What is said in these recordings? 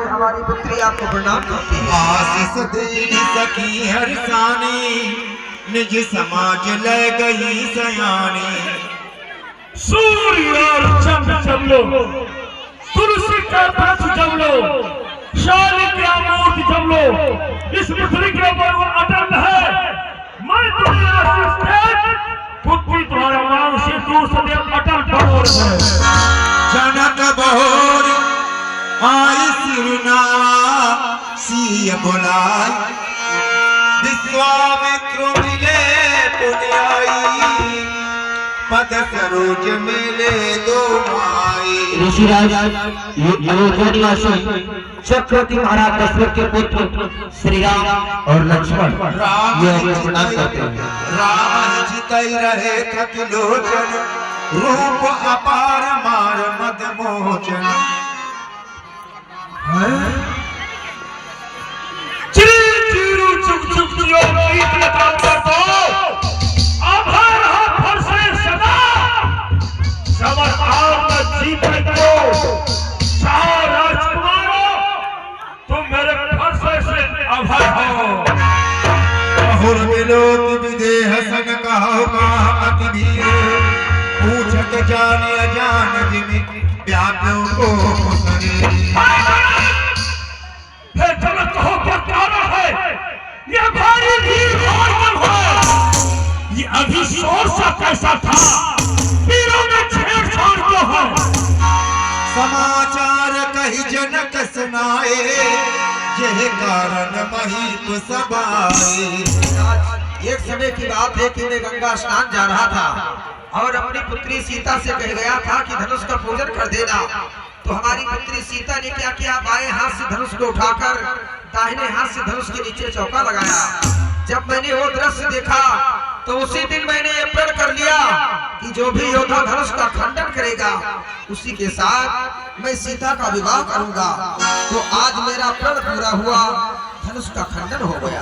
हमारी पुत्री आपको प्रणाम करती है। आशीष देनी सकी हर सानी, निज समाज ले गई सयानी। सूर्य और चंद्र जब लो, तुलसी का वृक्ष जब लो, शाली का मूर्ति जब लो, इस पृथ्वी के ऊपर वो अटल है। मैं तुम्हें आशीष दे, पुत्री तुम्हारा नाम से दूर सदैव अटल बनो रहे। जनक बहोर आई सिरनावा सिय बुलाय, विश्वामित्र मिले पुण्याई, पद सरोज मिले दो माई। ऋषिराज अयोध्या चक्रवर्ती महाराज दशरथ के पुत्र श्री राम और लक्ष्मण ये प्रणाम करते हैं। राम जितई रहे खतिलोचन, रूप अपार मार मद मोचन। चिरू चुक चुक जियो गीत लगा कर दो, आभार हो फर से सदा, समर आप में जीत को चार राजकुमारों, तुम मेरे फर से आभार हो। बहुर विलोक विदेह सन कहो कहा अति धीरे, पूछत जाने अजान जिमि व्याप्यों को सरे। फिर जगत कहो क्या कारण है, ये भारी भीड़ और कम है, ये अभी शोर सा कैसा था, पीरों में छेड़छाड़ क्यों है। समाचार कही जनक सुनाए, यह कारण महीप सभाए। एक समय की बात है कि मैं गंगा स्नान जा रहा था और अपनी पुत्री सीता से कह गया था कि धनुष का पूजन कर देना। तो हमारी पुत्री सीता ने क्या किया, बाएं हाथ से धनुष को उठाकर दाहिने हाथ से धनुष के नीचे चौका लगाया। जब मैंने वो दृश्य देखा तो उसी दिन मैंने ये प्रण कर लिया कि जो भी योद्धा धनुष का खंडन करेगा उसी के साथ मैं सीता का विवाह करूंगा। तो आज मेरा प्रण पूरा हुआ, धनुष का खंडन हो गया।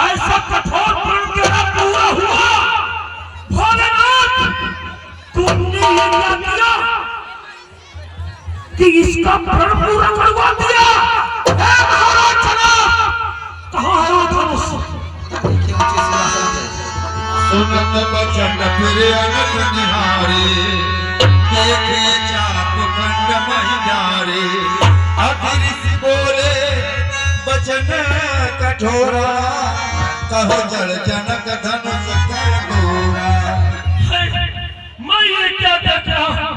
ऐसा कठोर प्रण तेरा पूरा हुआ, भोलेनाथ तुमने ये क्या किया कि इसका प्रण पूरा करवा दिया। कहाँ है वो धनुष? सुनत बचन फिर अनक निहारे, देखे चाप खंड महियारे। अतिरिक्त बोले बचन कठोरा, कहो जल जनक धनुष कर गोरा। मैं ये क्या देख रहा हूँ,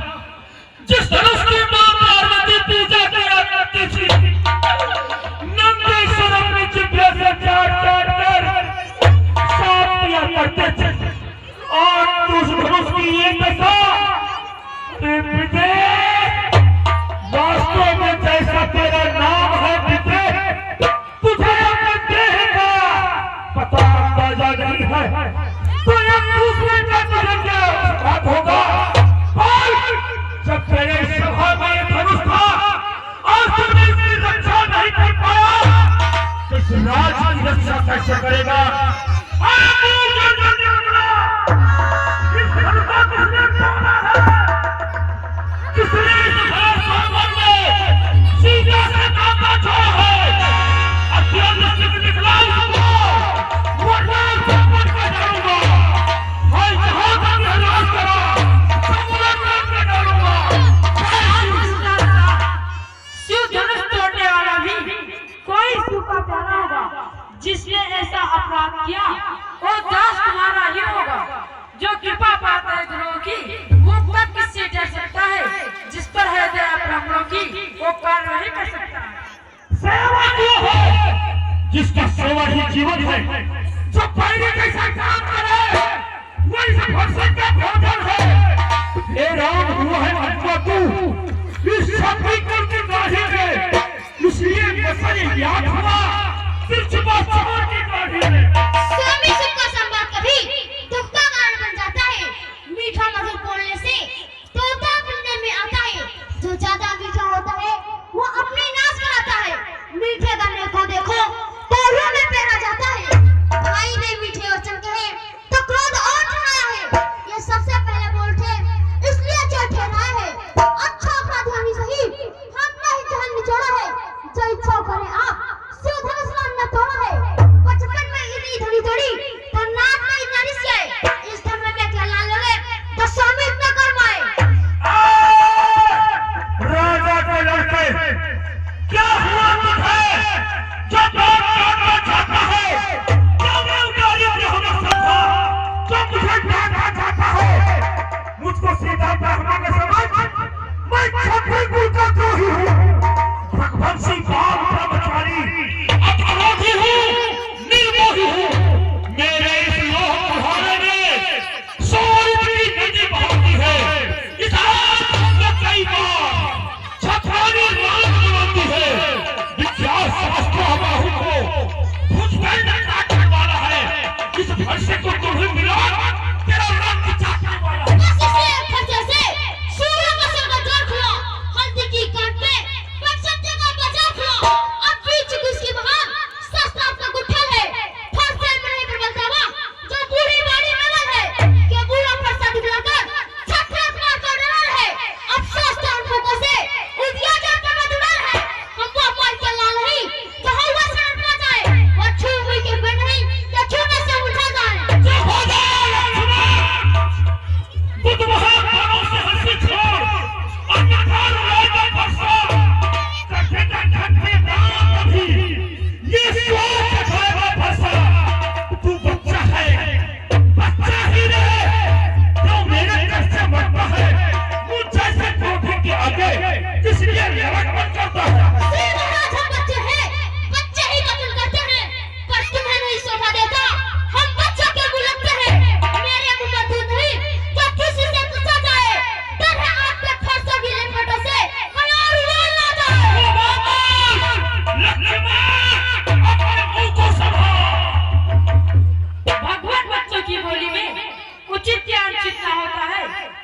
जिस धनुष की मां पार्वती पूजा किया करती थी, नंदीश्वर अपनी जिभ्या से चाट चाट कर साफ किया करते थे, और उस धनुष की ये दशा, वास्तव में जैसा तेरा नाम है पिते, तुझे अपने देह का पता अंदाजा नहीं है, तो एक दूसरे का तुझे क्या बात होगा। जब तेरे सभा में धनुष था और तुमने इसकी रक्षा नहीं कर पाया, तो इस राज की रक्षा कैसे करेगा। इस धनुष को किसने तोड़ा है, किसने इस घर संबंध में सीधा से नाता छोड़ा है। अत्यंत सिद्ध दिखलाई हमको, वरना संबंध का डालूंगा। भाई जहां तक राज करो, संबंध में डालूंगा। शिव धनुष तोड़ने वाला भी कोई शिव का प्यारा होगा। जिसने ऐसा अपराध किया वो दास तुम्हारा ही होगा। जो कृपा पाता है गुरुओं की, वो तब किससे डर सकता है। जिस पर है दया ब्राह्मणों की, वो कार्रवाई कर सकता है। सेवा वो है जिसका सेवा ही जीवन है, जो पहले जैसा काम करे वही भगवान का भोजन है। हे राम, वो है अथवा तू इस छत्री कुल की दाढ़ी में, इसलिए याद हुआ सिर्फ सुबह छोड़ की गाड़ी में। स्वामी सुख का संवाद कभी दुख का कारण बन जाता है। मीठा मधुर बोलने से तोता मिलने में आता है। जो ज्यादा मीठा होता है वो अपनी नाश कराता है। मीठे गन्ने को देखो तो रूह में पहना जाता है। भाई ने मीठे वचन कहे तो क्रोध और चढ़ाया है। ये सबसे पहले बोल थे इसलिए चोट ठहराया है। अच्छा अपराधी होनी सही हमने ही जहन निचोड़ा है। जो इच्छा करे आप सुधर इस्लाम न तोड़ा है। बचपन में इतनी धड़ी तोड़ी तो नाक में इतना निश्चय। इस धर्म में क्या लाल लगे तो स्वामी इतना कर्म आए। राजा के लड़के क्या हुआ तुझे जो बात काटना चाहता है? क्या मैं उतारी अपने होना समझा जो मुझे डांटना चाहता है? मुझको सीधा ब्राह्मण के समझ मैं छठी कुल का द्रोही हूँ। भगवान सिंह बाल ब्रह्मचारी अपराधी हूँ, निर्मोही हूँ। मेरे इस लोह कुल्हाड़े में 100 रुपये की नदी बहती है। इस आग में कई बार छठानी रात बुलाती है। विख्यात शास्त्र बाहु को भुजबल ने काटने वाला है। इस भरसे को तुम्हें मिला तेरा रक्त चाटने वाला है। बस इसलिए खर्चे से सूर्य का सिर का द्वार खुला। हल्दी की काट में पर सत्य का बाजार खुला। अब बीच उसकी बहार सस्ता अपना गुठल है। फरसे में नहीं बदलता हुआ जो बूढ़ी बाड़ी नवल है। क्या बूढ़ा फरसा दिखलाकर छठरात मार कर डरल है। अब सस्ता उनको से उदिया जाता का दुलार है। हम वो मार के लाल नहीं तो हवा से उठा जाए। वो छू हुई के बन नहीं या छूने से उठा जाए। जो हो जाए बुद्ध महात्माओं से हंसी छोड़ और नकार उड़ाएगा फरसा। कटे कटे दांत भी ये सोच खाएगा फरसा। तू बच्चा है, बच्चा ही रहे। क्यों मेरे घर से मरता है? मुझ जैसे कोठे के आगे इसलिए लड़क मत करता है। महाराज हम बच्चे हैं, बच्चे ही कत्ल करते हैं। पर तुम्हें नहीं शोभा देता हम बच्चों के बुलंदे हैं। मेरे मुंह में दूध नहीं तो किसी से पूछा जाए। डर है आपके फरसों की लिपटों से कोई और उड़ान ना जाए। अपने मुंह को संभाल। भगवान बच्चों की बोली में उचित या अनुचित ना होता है।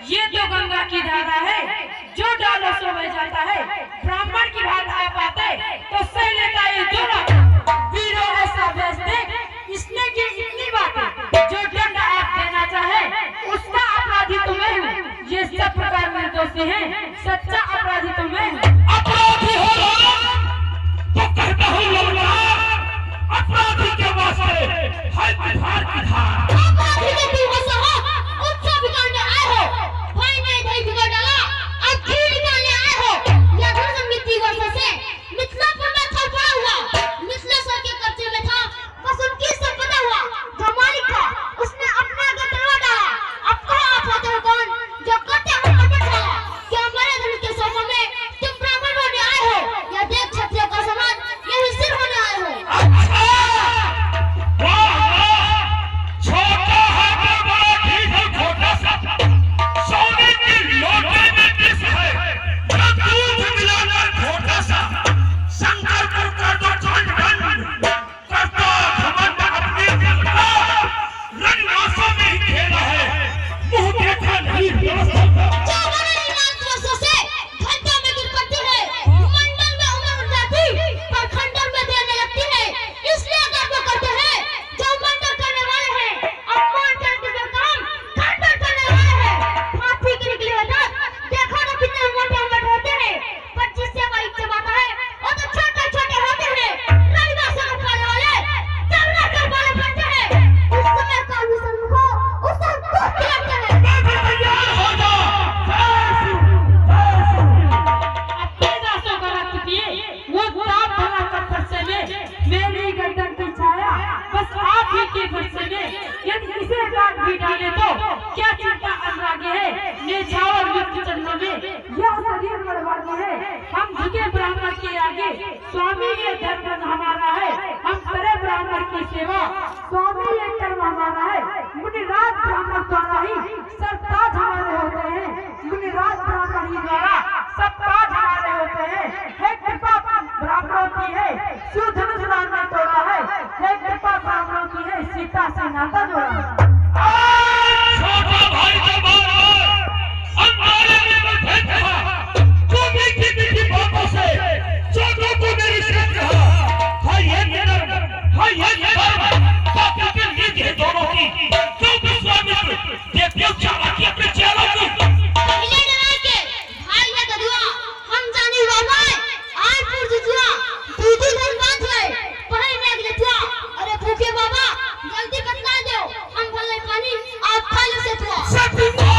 ये तो गंगा की धारा है जो डालो सो बह जाता है। ब्राह्मण की बात आ पाते तो सह लेता ये दोनों। वीरों ऐसा भेज देख इसने की इतनी बातें। जो दंड आप देना चाहे उसका अपराधी तो मैं हूँ। ये सब प्रकार निर्दोषी हैं, सच्चा अपराधी तो मैं हूँ। अपराधी हो तो कहता हूँ लवलार। अपराधी के वास्ते है बिहार की धार। अपराधी के भी हो सहो उससे बिगाड़ने आए हो। भाई ने दही बिगाड़ डाला अब घी निकालने आए हो। या धर्म मिट्टी वर्षों से मिथिलापुर में था पड़ा हुआ। मिथिलेश्वर के कब्जे में था बस उनकी संपदा हुआ। जो मालिक था उसने अपने आगे तलवार डाला। अब कहो आप होते हो कौन जो करते हो कपट डाला। क्या हमारे धर्म के सोफा में तुम ब्राह्मण होने आए हो या देव क्षत्रिय का समान यही सिर होने आए हो? छोटा है तो बड़ा ठीक है। छोटा सा सोने की लोटे में किस है जो दूध मिलाकर छोटा सा शंकर को कर दो चंड बंद करता घमंड अपने दिल का। रंगनासों में ही खेला है मुंह देखा नहीं व्यवस्था। जो बड़ी नाचों से घंटों में गिर पड़ती है। मंडल में उम्र उठ जाती पर खंडर में देने लगती है। इसलिए गर्व करते हैं जो मंडल करने वाले हैं। अपमान करने का काम खंडर करने वाले हैं। हाथी की निकली है दांत देखो तो कितने मोटे मोटे होते हैं। पर जिससे वही चबाता है वो तो छोटे छोटे होते हैं। रंगदार से उठाने वाले चलना कर वाले बनते हैं। उस समय का विषम को उसे दुख लगता है। तैयार हो जा। अपने दासों का रक्त पिए वो ताप भरा कर फरसे में मेरी गर्दन की छाया बस आप ही के फरसे में। यदि इसे काट भी डाले तो क्या चिंता अनुरागी है। निछावर मृत्यु चरणों में यह शरीर बर्बादी है। हम झुके ब्राह्मण के आगे स्वामी ये धर्म हमारा है। हम करे ब्राह्मण की सेवा स्वामी ये कर्म हमारा है। मुनिराज ब्राह्मण द्वारा ही सब ताज हमारे होते हैं। मुनिराज ब्राह्मण ही द्वारा सब काज हमारे होते हैं। हे कृपा ब्राह्मणों की है शुद्ध नाता जोड़ा। छोटा भाई का बार अंधारे में बैठे था, तू मीठी मीठी बातों से छोटों को मेरी सिर कहा, हाय ये नरम, हाय ये नरम, ताकि के लिए ये दोनों की क्यों विश्वामित्र ये क्यों चाला कि अपने चेलों की पहले डरा के भाई ने ददुआ हम जानी बाबा आज पुर जुआ दूधी घर बांध गए पहले ने लुआ। अरे भूखे बाबा जल्दी बतला दो हम भले पानी आप खा ले से तुआ सतुआ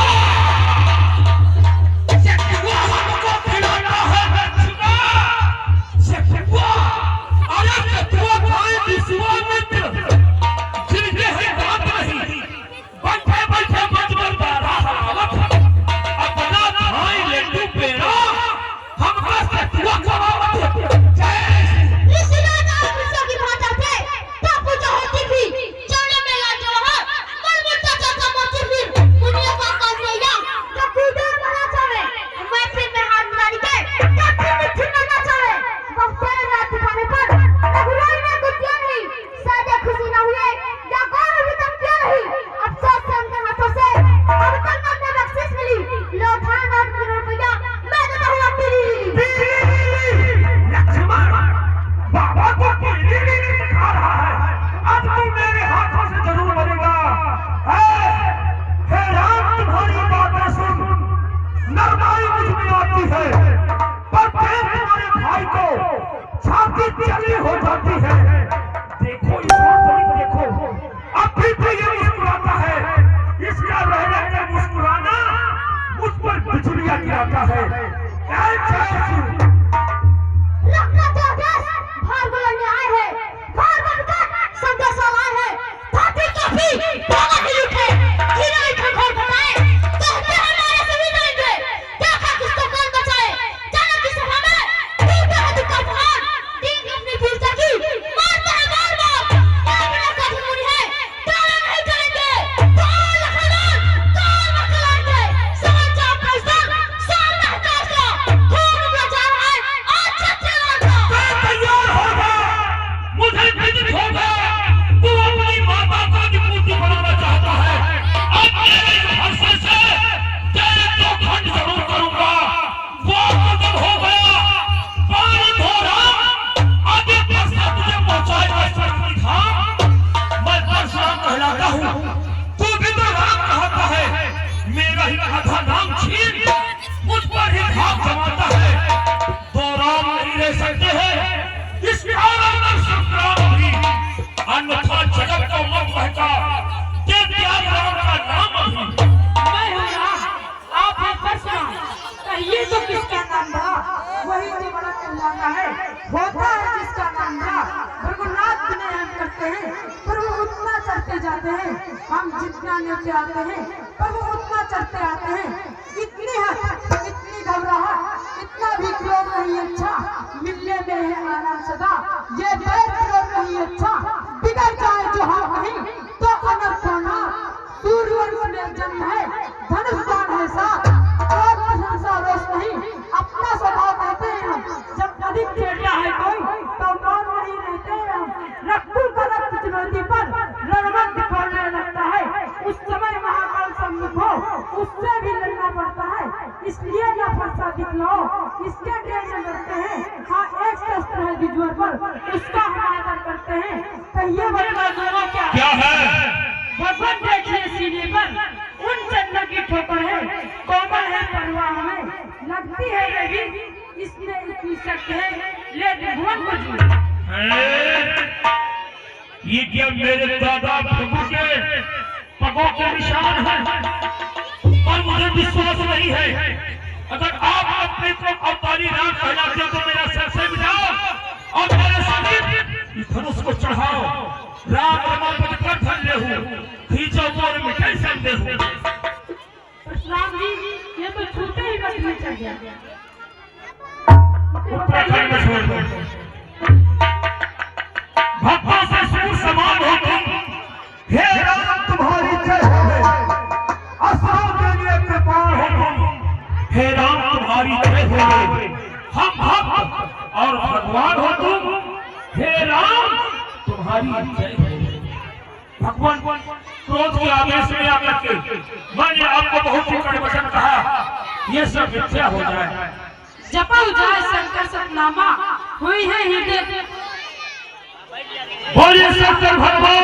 हमको खिलाना है सुना सतुआ। अरे सतुआ खाए विश्वामित्र जिनके है दांत नहीं, बैठे बैठे मजबूर रावत अपना खाए लड्डू पेड़ा हमका सतुआ खवावत। इसलिए ना पुरुषों की भाषा से टापू जो होती थी चौड़े में ला जो है मरमुट्टा चाचा मोती फिर दुनिया का काम नहीं या तो कूदे मना चाहे मैं फिर में हाथ डाली के टापू में छिड़ना चाहे वक्त तेरे रात दिखाने पर रघुराई ने गुटिया नहीं सादे खुशी ना हुए या गौर भी तक क्यों नहीं अफसोस से उनके हाथों से अब तक अपने बख्शिश मिली लो थान और रुपया मैं देता हूँ अपनी लक्ष्मण बाबा को पीली नीली दिखा रहा है, अब तू मेरे हाथों से जरूर मरेगा। हे राम तुम्हारी बातें सुन नरमाई मुझ में आती है, पर प्रेम तुम्हारे भाई को छाती चली हो जाती है। देखो इस बात देखो अब भी ये मुस्कुराता है, इसका रहने का मुस्कुराना मुझ पर बिजलियां गिराता है। लखनऊ का देश भार बुलंदे आए हैं, भार बनकर संदेश लाए हैं, धरती काफी भागा ही उठे, हीरे का घर बनाए, कहते हमारे सभी जाएंगे, देखा किसको कौन बचाए, जाना किस हमें, टूटे है दुख का पहाड़, दिन अपनी फिर जागी, मारते हैं बार बार, अपने कभी मुड़ी है, टाला नहीं करेंगे, कौन लखनऊ, कौन मकलाएंगे, समझ जाओ पैसा, सामने हटाओ, खून बचा रहा है, आज छत्ते लगा। तैयार हो जा, मुझे विदित हो गया तू अपनी माता का मूर्ति बनाना चाहता है। अब मेरे इस हर्षे से तेरे तो खंड जरूर करूंगा। वो खत्म हो गया, पानी धो रहा, आगे परसा तुझे पहुंचाएगा सरस्वती धाम। मैं परशुराम कहलाता हूँ, तू भी तो राम कहता है, मेरा ही आधा नाम छीन मुझ पर ही धाक जमाता है। तो राम नहीं रह सकते हैं इस आलम में संग्राम भी, अन्यथा जगत को मत बहका दे दिया राम का नाम अभी। मैं हूँ राम, आप हैं परशुराम, कहिए तो किसका नाम बड़ा, वही तो बड़ा कहलाता है। होता है जिसका नाम बड़ा, भृगुनाथ विनय हम करते हैं, पर वो उतना चढ़ते जाते हैं, हम जितना नीचे आते हैं, पर वो उतना चढ़ते आते हैं। इतनी हद, इतनी घबराहट, इतना भी क्रोध नहीं अच्छा, मिलने में है आनंद सदा, ये बैर क्रोध नहीं अच्छा, बिगड़ जाए जो हाँ कहीं तो अनर्थ होना। सूर्यवंश में जन्म है, धनुष बाण है साथ, क्रोध प्रशंसा रोष नहीं, अपना स्वभाव कहते हैं हम। जब अधिक चेता है कोई तो मौन नहीं रहते हैं हम। रक्तुल का रक्त चुनौती पर रणरंग खोलने लगता है, उस समय महाकाल सम्मुख हो, उससे भी लड़ना पड़ता है, इसलिए न फरसा दिखलाओ, इसके डेढ़ में लड़ते हैं। हाँ एक शस्त्र है विजुअल पर, उसका हम आदर करते हैं। कहिए बदला दोनों क्या है? भगवान देखिए सीने पर उन चंद्र की ठोकर है, कोमल है परवाह में, लगती है रवि इसमें इतनी शक्ति है, ले भगवान को जी। ये क्या मेरे दादा प्रभु के पगों के निशान है, और मुझे विश्वास नहीं है। अगर आप अपने को अवतारी राम कहलाते हो तो मेरा सर से मिटाओ और मेरे समीप इस धनुष को चढ़ाओ। राम रमापति कर धन्य हूँ, खींचो मोर मिटाई संदेह हूँ। परशुराम जी ये तो छूटे ही बच में चल गया। उत्तराखंड में छोड़ दो, भक्तों से सूर समान हो तुम। हे राम तुम्हारी जय हो, असुरों के लिए कृपाण हो तुम। हे राम तुम्हारी जय हो, हम भक्त और भगवान हो तुम। हे राम तुम्हारी जय हो। भगवान क्रोध के आवेश में आकर के मैंने आपको बहुत ही कड़े वचन कहा, ये सब मिथ्या हो जाए। जपा जाए शंकर सतनामा, हुई है हृदय। बोलिए शंकर भगवान